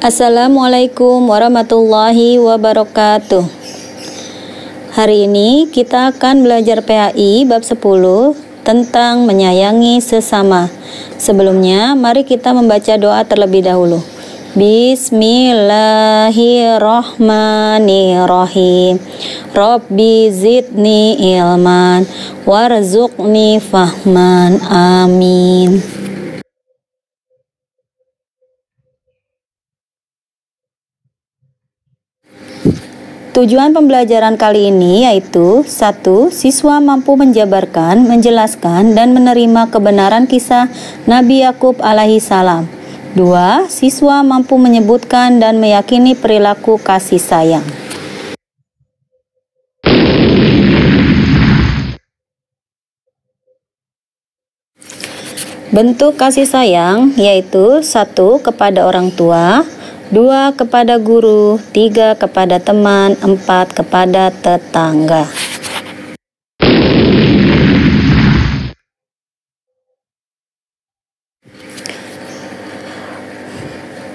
Assalamualaikum warahmatullahi wabarakatuh. Hari ini kita akan belajar PAI bab 10 tentang menyayangi sesama. Sebelumnya, mari kita membaca doa terlebih dahulu. Bismillahirrahmanirrahim. Rabbi zidni ilman warzuqni fahman. Amin. Tujuan pembelajaran kali ini yaitu 1. Siswa mampu menjabarkan, menjelaskan, dan menerima kebenaran kisah Nabi Yakub alaihi salam. 2. Siswa mampu menyebutkan dan meyakini perilaku kasih sayang. Bentuk kasih sayang yaitu 1. Kepada orang tua, 2. Kepada guru, 3. Kepada teman, 4. Kepada tetangga.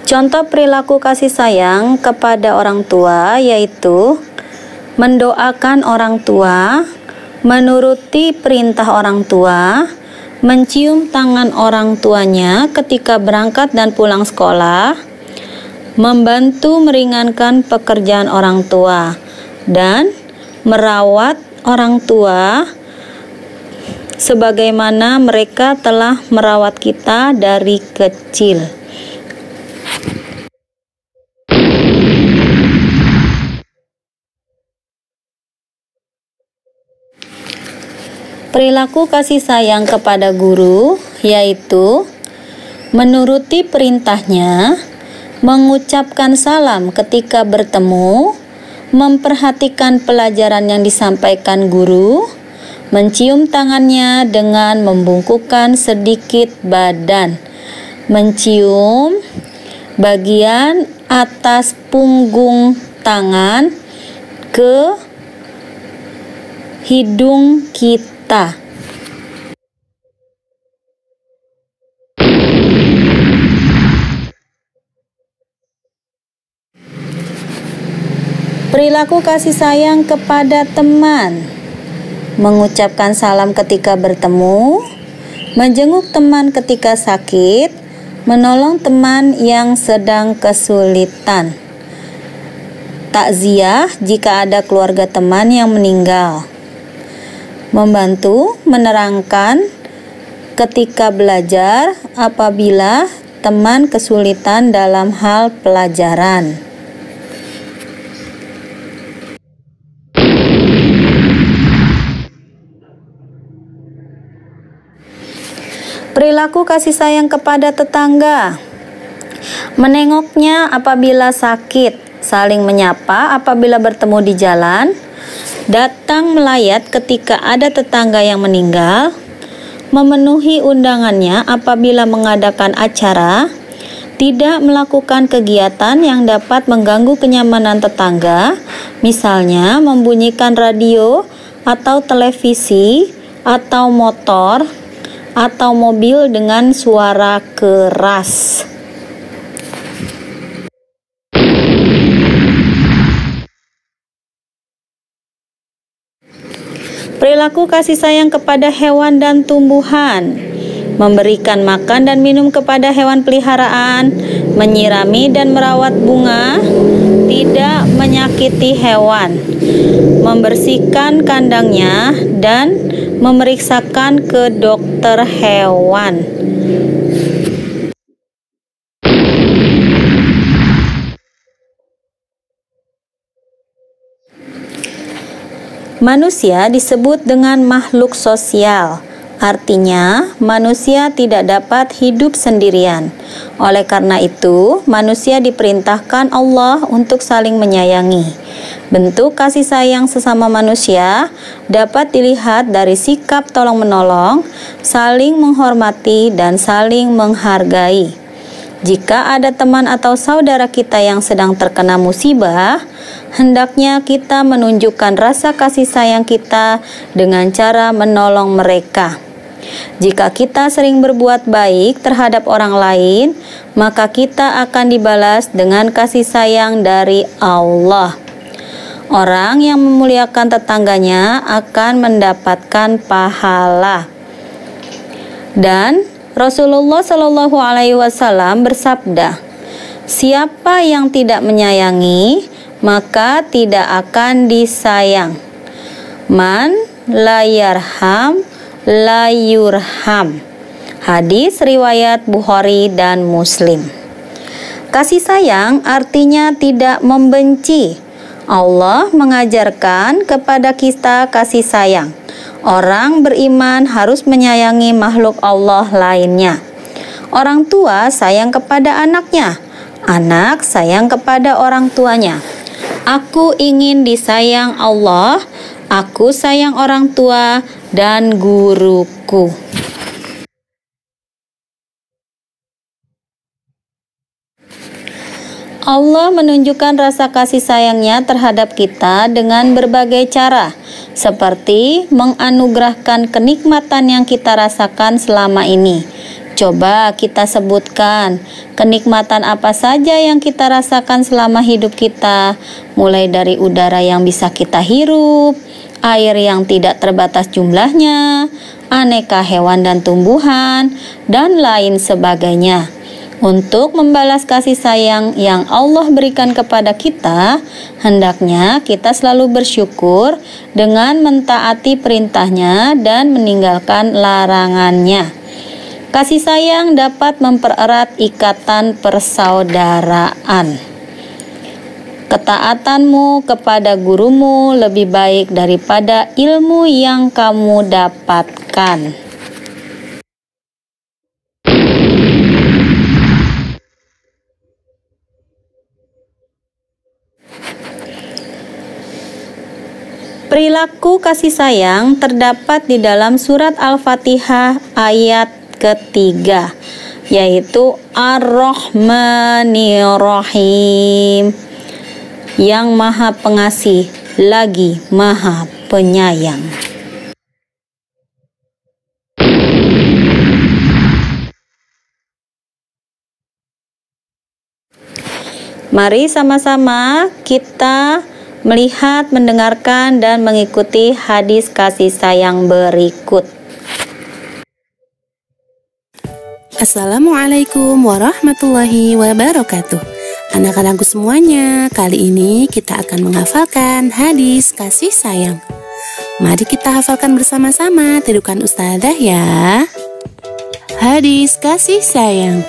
Contoh perilaku kasih sayang kepada orang tua yaitu mendoakan orang tua, menuruti perintah orang tua, mencium tangan orang tuanya ketika berangkat dan pulang sekolah, membantu meringankan pekerjaan orang tua, dan merawat orang tua sebagaimana mereka telah merawat kita dari kecil. Perilaku kasih sayang kepada guru yaitu menuruti perintahnya, mengucapkan salam ketika bertemu, memperhatikan pelajaran yang disampaikan guru, mencium tangannya dengan membungkukkan sedikit badan, mencium bagian atas punggung tangan ke hidung kita. Perilaku kasih sayang kepada teman, mengucapkan salam ketika bertemu, menjenguk teman ketika sakit, menolong teman yang sedang kesulitan, takziah jika ada keluarga teman yang meninggal, membantu menerangkan ketika belajar apabila teman kesulitan dalam hal pelajaran. Perilaku kasih sayang kepada tetangga, menengoknya apabila sakit, saling menyapa apabila bertemu di jalan, datang melayat ketika ada tetangga yang meninggal, memenuhi undangannya apabila mengadakan acara, tidak melakukan kegiatan yang dapat mengganggu kenyamanan tetangga, misalnya membunyikan radio atau televisi atau motor atau mobil dengan suara keras. Perilaku kasih sayang kepada hewan dan tumbuhan, memberikan makan dan minum kepada hewan peliharaan, menyirami dan merawat bunga, tidak menyakiti hewan, membersihkan kandangnya, dan memeriksakan ke dokter hewan. Manusia disebut dengan makhluk sosial. Artinya, manusia tidak dapat hidup sendirian. Oleh karena itu, manusia diperintahkan Allah untuk saling menyayangi. Bentuk kasih sayang sesama manusia dapat dilihat dari sikap tolong-menolong, saling menghormati, dan saling menghargai. Jika ada teman atau saudara kita yang sedang terkena musibah, hendaknya kita menunjukkan rasa kasih sayang kita dengan cara menolong mereka. Jika kita sering berbuat baik terhadap orang lain, maka kita akan dibalas dengan kasih sayang dari Allah. Orang yang memuliakan tetangganya akan mendapatkan pahala. Dan Rasulullah Shallallahu Alaihi Wasallam bersabda, siapa yang tidak menyayangi, maka tidak akan disayang. Man la yarham la yurham. Hadis riwayat Bukhari dan Muslim. Kasih sayang artinya tidak membenci. Allah mengajarkan kepada kita kasih sayang. Orang beriman harus menyayangi makhluk Allah lainnya. Orang tua sayang kepada anaknya. Anak sayang kepada orang tuanya. Aku ingin disayang Allah. Aku sayang orang tua dan guruku. Allah menunjukkan rasa kasih sayangnya terhadap kita dengan berbagai cara, seperti menganugerahkan kenikmatan yang kita rasakan selama ini. Coba kita sebutkan kenikmatan apa saja yang kita rasakan selama hidup kita, mulai dari udara yang bisa kita hirup, air yang tidak terbatas jumlahnya, aneka hewan dan tumbuhan, dan lain sebagainya. Untuk membalas kasih sayang yang Allah berikan kepada kita, hendaknya kita selalu bersyukur dengan mentaati perintahnya dan meninggalkan larangannya. Kasih sayang dapat mempererat ikatan persaudaraan. Ketaatanmu kepada gurumu lebih baik daripada ilmu yang kamu dapatkan. Perilaku kasih sayang terdapat di dalam surat Al-Fatihah ayat ketiga, yaitu Ar-Rahmanir-Rahim, yang maha pengasih lagi maha penyayang. Mari sama-sama kita melihat, mendengarkan, dan mengikuti hadis kasih sayang berikut. Assalamualaikum warahmatullahi wabarakatuh. Anak-anakku semuanya, kali ini kita akan menghafalkan hadis kasih sayang. Mari kita hafalkan bersama-sama, tidukan ustazah ya. Hadis kasih sayang.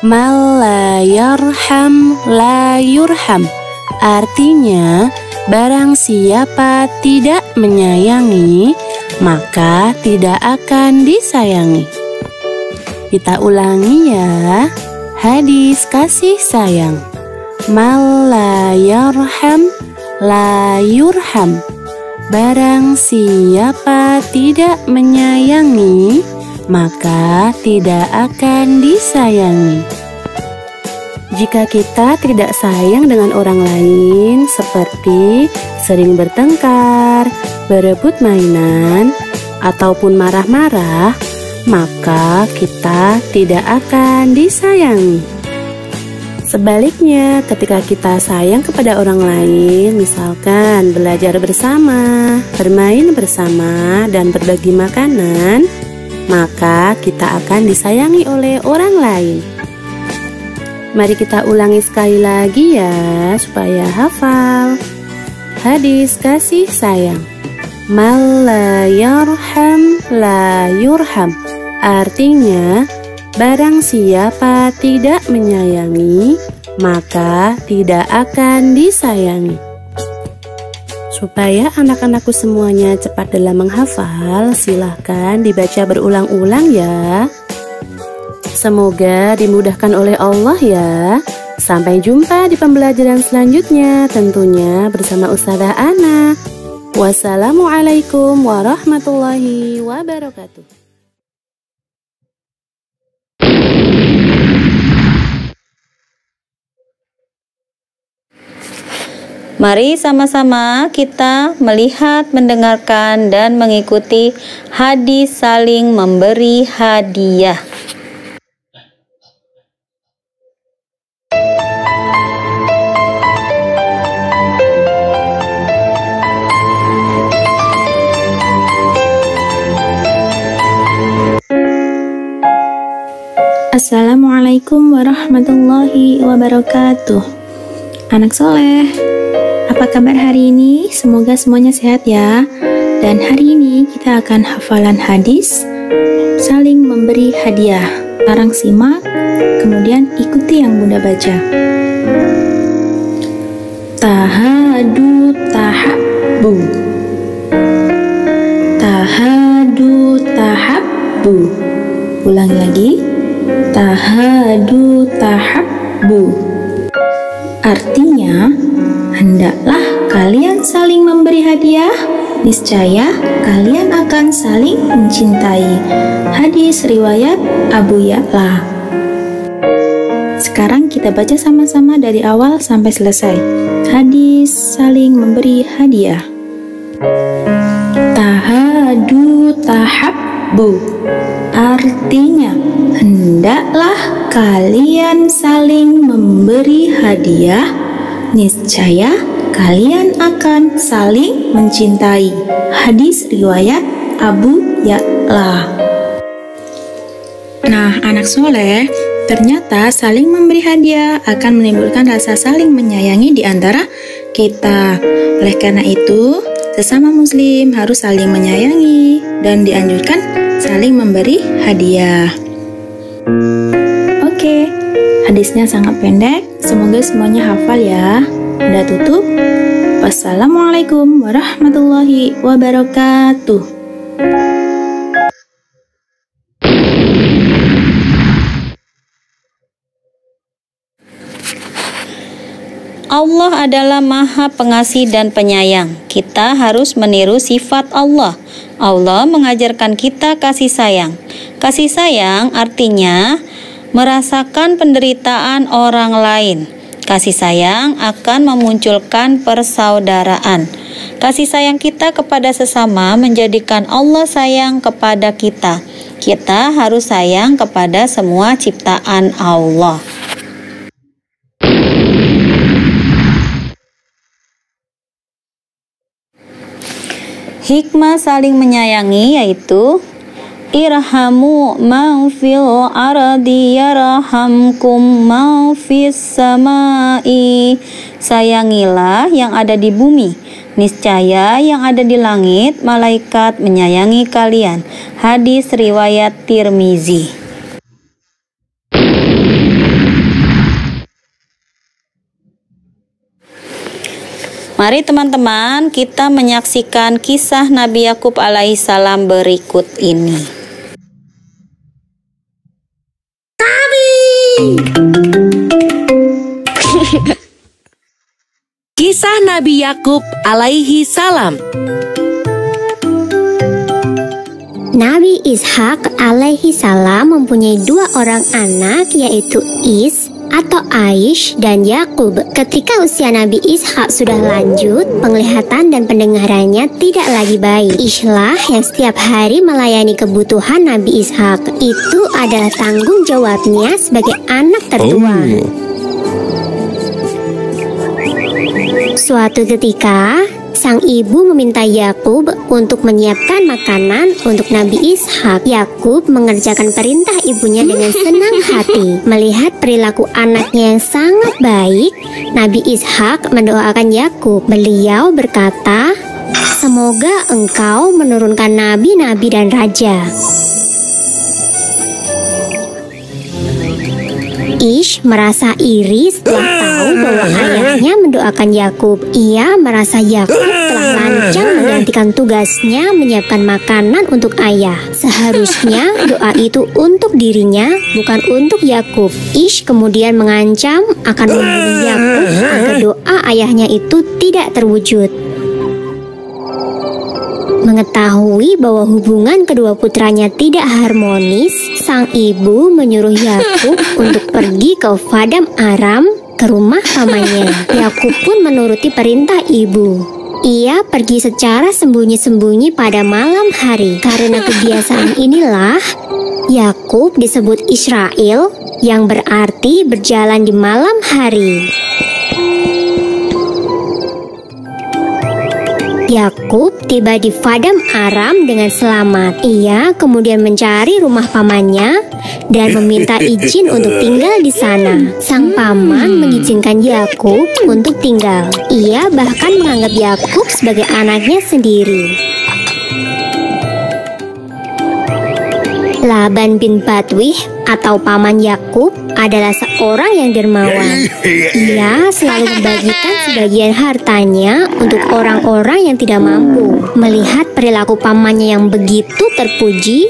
Man la yarham la yurham. Artinya, barang siapa tidak menyayangi, maka tidak akan disayangi. Kita ulangi ya. Hadis kasih sayang. Man la yarham la yurham. Barang siapa tidak menyayangi, maka tidak akan disayangi. Jika kita tidak sayang dengan orang lain, seperti sering bertengkar, berebut mainan, ataupun marah-marah, maka kita tidak akan disayangi. Sebaliknya, ketika kita sayang kepada orang lain, misalkan belajar bersama, bermain bersama, dan berbagi makanan, maka kita akan disayangi oleh orang lain. Mari kita ulangi sekali lagi ya, supaya hafal. Hadis kasih sayang. Man la yarham la yurham. Artinya, barang siapa tidak menyayangi, maka tidak akan disayangi. Supaya anak-anakku semuanya cepat dalam menghafal, silahkan dibaca berulang-ulang ya. Semoga dimudahkan oleh Allah ya. Sampai jumpa di pembelajaran selanjutnya, tentunya bersama Ustazah Ana. Wassalamualaikum warahmatullahi wabarakatuh. Mari sama-sama kita melihat, mendengarkan, dan mengikuti hadis saling memberi hadiah. Assalamualaikum warahmatullahi wabarakatuh. Anak soleh, apa kabar hari ini? Semoga semuanya sehat ya. Dan hari ini kita akan hafalan hadis saling memberi hadiah. Sekarang simak, kemudian ikuti yang Bunda baca. Tahadu tahabbu. Tahadu tahabbu. Ulangi lagi. Tahadu tahabbu. Artinya, hendaklah kalian saling memberi hadiah, niscaya kalian akan saling mencintai. Hadis riwayat Abu Ya'la. Sekarang kita baca sama-sama dari awal sampai selesai. Hadis saling memberi hadiah. Tahadu tahabbu. Artinya, hendaklah kalian saling memberi hadiah, niscaya kalian akan saling mencintai. Hadis riwayat Abu Ya'la. Nah, anak soleh, ternyata saling memberi hadiah akan menimbulkan rasa saling menyayangi di antara kita. Oleh karena itu, sesama muslim harus saling menyayangi dan dianjurkan saling memberi hadiah. Oke, hadisnya sangat pendek. Semoga semuanya hafal ya. Udah tutup. Wassalamualaikum warahmatullahi wabarakatuh. Allah adalah Maha Pengasih dan Penyayang. Kita harus meniru sifat Allah. Allah mengajarkan kita kasih sayang. Kasih sayang artinya merasakan penderitaan orang lain. Kasih sayang akan memunculkan persaudaraan. Kasih sayang kita kepada sesama menjadikan Allah sayang kepada kita. Kita harus sayang kepada semua ciptaan Allah. Hikmah saling menyayangi yaitu irhamu man fil ardi yarhamkum man fis samai. Sayangilah yang ada di bumi, niscaya yang ada di langit malaikat menyayangi kalian. Hadis riwayat Tirmizi. Mari teman-teman kita menyaksikan kisah Nabi Yakub alaihissalam berikut ini. Kisah Nabi Yakub alaihi salam. Nabi Ishak alaihi salam mempunyai dua orang anak, yaitu Is atau Aish dan Yakub. Ketika usia Nabi Ishak sudah lanjut, penglihatan dan pendengarannya tidak lagi baik. Ishlah yang setiap hari melayani kebutuhan Nabi Ishak. Itu adalah tanggung jawabnya sebagai anak tertua. Suatu ketika, sang ibu meminta Yakub untuk menyiapkan makanan untuk Nabi Ishak. Yakub mengerjakan perintah ibunya dengan senang hati. Melihat perilaku anaknya yang sangat baik, Nabi Ishak mendoakan Yakub. Beliau berkata, "Semoga engkau menurunkan nabi-nabi dan raja." Ish merasa iri setelah tahu bahwa ayahnya mendoakan Yakub. Ia merasa Yakub telah lancang menggantikan tugasnya menyiapkan makanan untuk ayah. Seharusnya doa itu untuk dirinya, bukan untuk Yakub. Ish kemudian mengancam akan membunuh Yakub agar doa ayahnya itu tidak terwujud. Mengetahui bahwa hubungan kedua putranya tidak harmonis, sang ibu menyuruh Yakub untuk pergi ke Padang Aram ke rumah pamannya. Yakub pun menuruti perintah ibu. Ia pergi secara sembunyi-sembunyi pada malam hari. Karena kebiasaan inilah Yakub disebut Israel, yang berarti berjalan di malam hari. Yakub tiba di Paddan Aram dengan selamat. Ia kemudian mencari rumah pamannya dan meminta izin untuk tinggal di sana. Sang paman mengizinkan Yakub untuk tinggal. Ia bahkan menganggap Yakub sebagai anaknya sendiri. Laban bin Batwih atau paman Yakub adalah seorang yang dermawan. Ia selalu membagikan sebagian hartanya untuk orang-orang yang tidak mampu. Melihat perilaku pamannya yang begitu terpuji,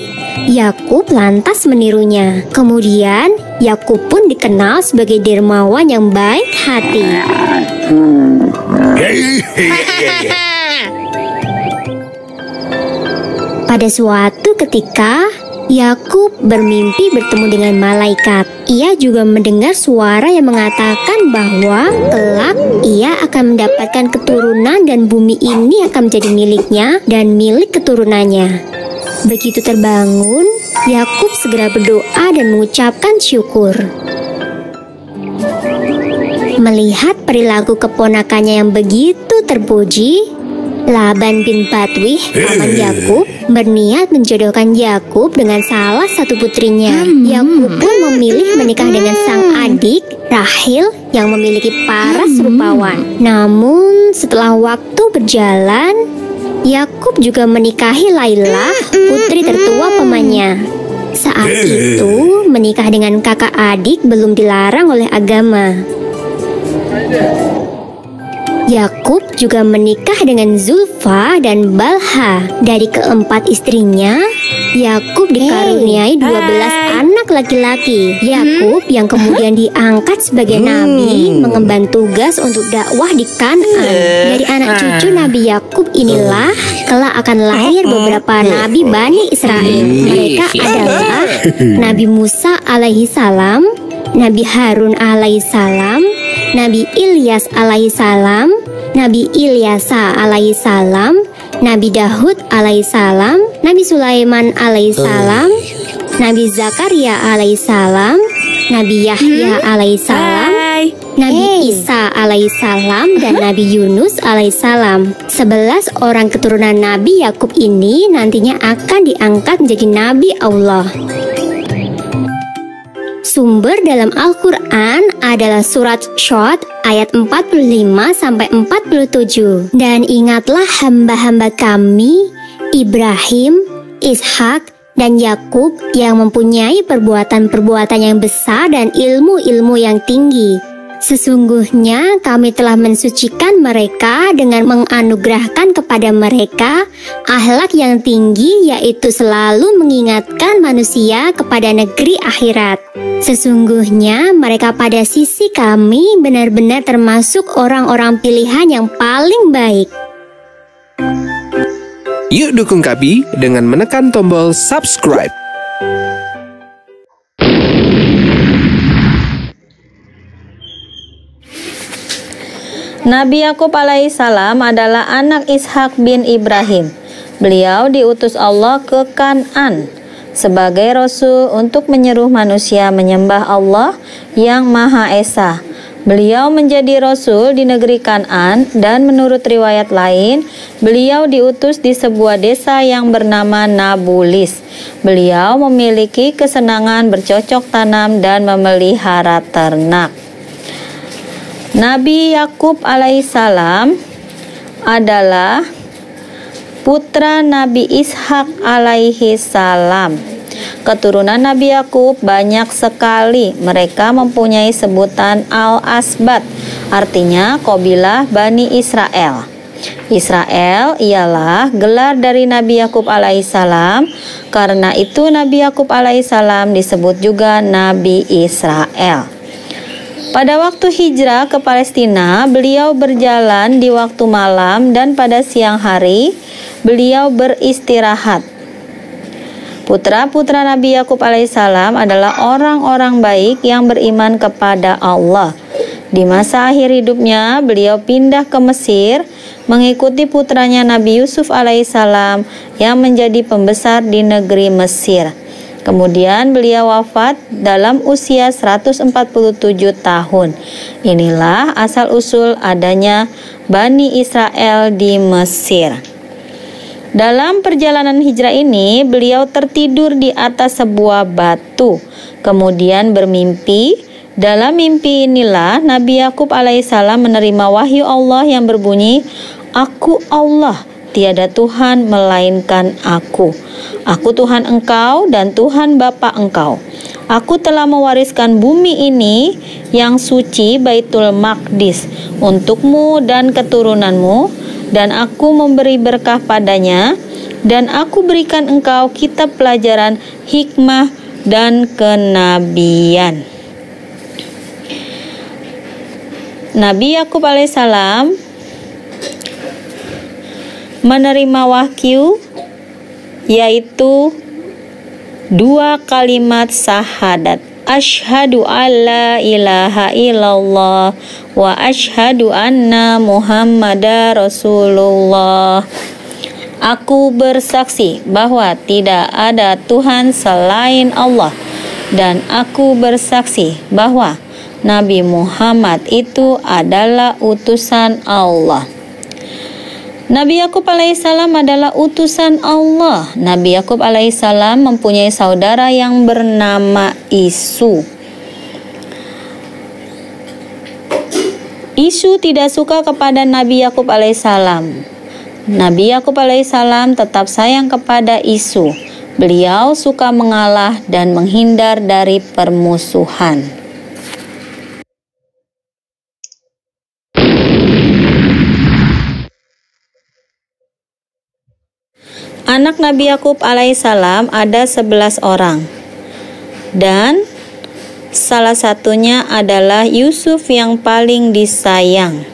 Yakub lantas menirunya. Kemudian Yakub pun dikenal sebagai dermawan yang baik hati. Pada suatu ketika, Yakub bermimpi bertemu dengan malaikat. Ia juga mendengar suara yang mengatakan bahwa kelak ia akan mendapatkan keturunan dan bumi ini akan menjadi miliknya dan milik keturunannya. Begitu terbangun, Yakub segera berdoa dan mengucapkan syukur. Melihat perilaku keponakannya yang begitu terpuji, Laban bin Batwih, paman Yakub, berniat menjodohkan Yakub dengan salah satu putrinya. Yakub pun memilih menikah dengan sang adik, Rahil, yang memiliki paras rupawan. Namun, setelah waktu berjalan, Yakub juga menikahi Laila, putri tertua pamannya. Saat itu, menikah dengan kakak adik belum dilarang oleh agama. Yakub juga menikah dengan Zulfa dan Balha. Dari keempat istrinya, Yakub dikaruniai 12 anak laki-laki. Yakub yang kemudian diangkat sebagai nabi mengemban tugas untuk dakwah di Kan'an. Dari anak cucu Nabi Yakub inilah kelak akan lahir beberapa nabi Bani Israel. Mereka adalah Nabi Musa alaihi salam, Nabi Harun alaihi salam, Nabi Ilyas alaihissalam, Nabi Ilyasa alaihissalam, Nabi Dahud alaihissalam, Nabi Sulaiman alaihissalam, Nabi Zakaria alaihissalam, Nabi Yahya alaihissalam, Nabi Isa alaihissalam, dan Nabi Yunus alaihissalam. 11 orang keturunan Nabi Yakub ini nantinya akan diangkat menjadi Nabi Allah. Sumber dalam Al-Quran adalah surat Syod ayat 45-47. Dan ingatlah hamba-hamba kami, Ibrahim, Ishak, dan Yakub yang mempunyai perbuatan-perbuatan yang besar dan ilmu-ilmu yang tinggi. Sesungguhnya kami telah mensucikan mereka dengan menganugerahkan kepada mereka akhlak yang tinggi, yaitu selalu mengingatkan manusia kepada negeri akhirat. Sesungguhnya mereka pada sisi kami benar-benar termasuk orang-orang pilihan yang paling baik. Yuk dukung kami dengan menekan tombol subscribe. Nabi Yakub alaihissalam adalah anak Ishak bin Ibrahim. Beliau diutus Allah ke Kan'an sebagai rasul untuk menyeru manusia menyembah Allah yang Maha Esa. Beliau menjadi rasul di negeri Kan'an dan menurut riwayat lain, beliau diutus di sebuah desa yang bernama Nabulis. Beliau memiliki kesenangan bercocok tanam dan memelihara ternak. Nabi Yakub alaihissalam adalah putra Nabi Ishak alaihissalam. Keturunan Nabi Yakub banyak sekali. Mereka mempunyai sebutan Al-Asbat, artinya kabilah Bani Israel. Israel ialah gelar dari Nabi Yakub alaihissalam. Karena itu Nabi Yakub alaihissalam disebut juga Nabi Israel. Pada waktu hijrah ke Palestina, beliau berjalan di waktu malam dan pada siang hari beliau beristirahat. Putra-putra Nabi Yakub alaihissalam adalah orang-orang baik yang beriman kepada Allah. Di masa akhir hidupnya, beliau pindah ke Mesir mengikuti putranya Nabi Yusuf alaihissalam yang menjadi pembesar di negeri Mesir. Kemudian beliau wafat dalam usia 147 tahun. Inilah asal-usul adanya Bani Israel di Mesir. Dalam perjalanan hijrah ini, beliau tertidur di atas sebuah batu, kemudian bermimpi. Dalam mimpi inilah Nabi Yakub alaihissalam menerima wahyu Allah yang berbunyi, "Aku Allah, tiada Tuhan melainkan aku. Aku Tuhan engkau dan Tuhan Bapa engkau. Aku telah mewariskan bumi ini yang suci Baitul Maqdis untukmu dan keturunanmu, dan aku memberi berkah padanya, dan aku berikan engkau kitab pelajaran, hikmah, dan kenabian." Nabi Yakub alaihissalam menerima wahyu yaitu 2 kalimat syahadat, asyhadu alla ilaha illallah wa asyhadu anna muhammadar rasulullah. Aku bersaksi bahwa tidak ada Tuhan selain Allah, dan aku bersaksi bahwa Nabi Muhammad itu adalah utusan Allah. Nabi Yakub alaihissalam adalah utusan Allah. Nabi Yakub alaihissalam mempunyai saudara yang bernama Isu. Isu tidak suka kepada Nabi Yakub alaihissalam. Nabi Yakub alaihissalam tetap sayang kepada Isu. Beliau suka mengalah dan menghindar dari permusuhan. Anak Nabi Yakub alaihissalam ada 11 orang, dan salah satunya adalah Yusuf yang paling disayang.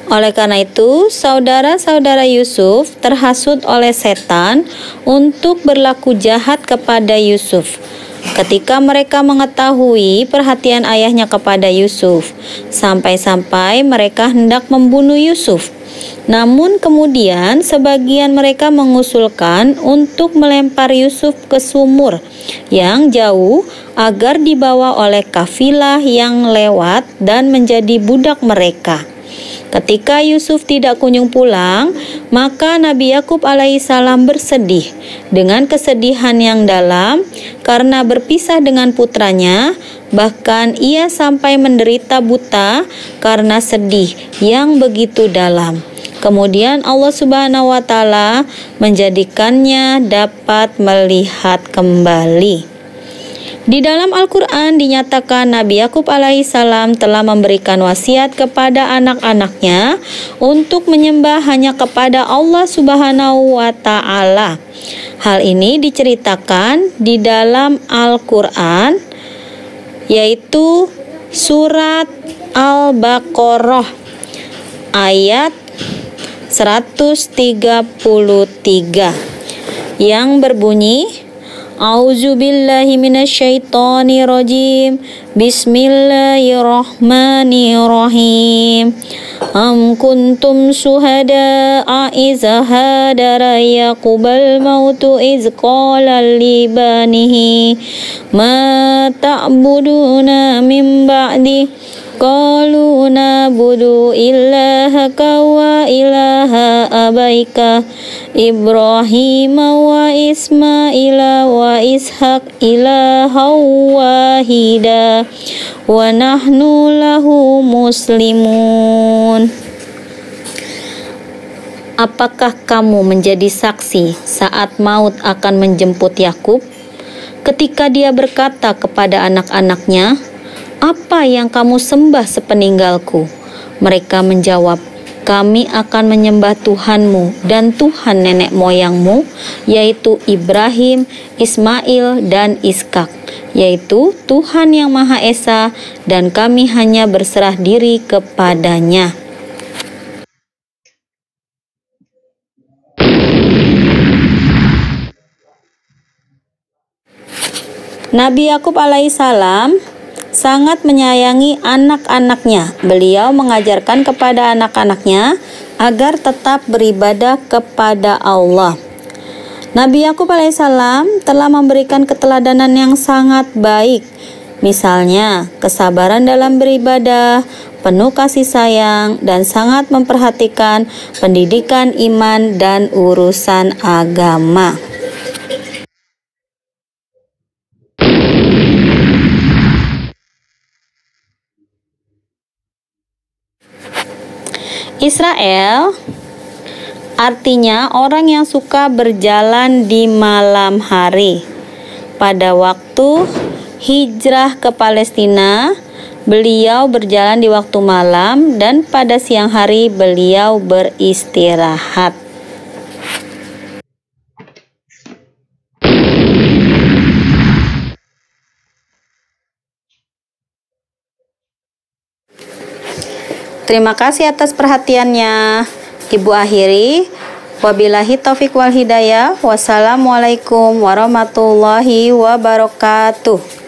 Oleh karena itu, saudara-saudara Yusuf terhasut oleh setan untuk berlaku jahat kepada Yusuf. Ketika mereka mengetahui perhatian ayahnya kepada Yusuf, sampai-sampai mereka hendak membunuh Yusuf. Namun kemudian sebagian mereka mengusulkan untuk melempar Yusuf ke sumur yang jauh agar dibawa oleh kafilah yang lewat dan menjadi budak mereka. Ketika Yusuf tidak kunjung pulang, maka Nabi Yakub alaihissalam bersedih dengan kesedihan yang dalam karena berpisah dengan putranya. Bahkan ia sampai menderita buta karena sedih yang begitu dalam. Kemudian Allah Subhanahu wa Ta'ala menjadikannya dapat melihat kembali. Di dalam Al-Quran dinyatakan Nabi Yakub alaihissalam telah memberikan wasiat kepada anak-anaknya untuk menyembah hanya kepada Allah Subhanahu wa Ta'ala. Hal ini diceritakan di dalam Al-Quran, yaitu surat Al-Baqarah ayat 133 yang berbunyi, A'udzubillahi minasyaitonirrajim, Bismillahirrahmanirrahim. Am kuntum syuhada'a iz hadara Yaqubal mautu iz qala li banihi ma ta'buduna min ba'di qalu na'budu ilahaka wa ilaha abaika Ibrahim wa Ismaila wa Ishaq ilaha wahida wa nahnu lahu muslimun. Apakah kamu menjadi saksi saat maut akan menjemput Yakub, ketika dia berkata kepada anak-anaknya, "Apa yang kamu sembah sepeninggalku?" Mereka menjawab, "Kami akan menyembah Tuhanmu dan Tuhan nenek moyangmu, yaitu Ibrahim, Ismail, dan Ishak, yaitu Tuhan yang Maha Esa, dan kami hanya berserah diri kepadanya." Nabi Yakub alaihissalam sangat menyayangi anak-anaknya. Beliau mengajarkan kepada anak-anaknya agar tetap beribadah kepada Allah. Nabi Yakub alaihissalam telah memberikan keteladanan yang sangat baik. Misalnya, kesabaran dalam beribadah, penuh kasih sayang, dan sangat memperhatikan pendidikan iman dan urusan agama. Israel artinya orang yang suka berjalan di malam hari. Pada waktu hijrah ke Palestina, beliau berjalan di waktu malam dan pada siang hari beliau beristirahat. Terima kasih atas perhatiannya. Ibu akhiri, wabillahi taufiq wal hidayah. Wassalamualaikum warahmatullahi wabarakatuh.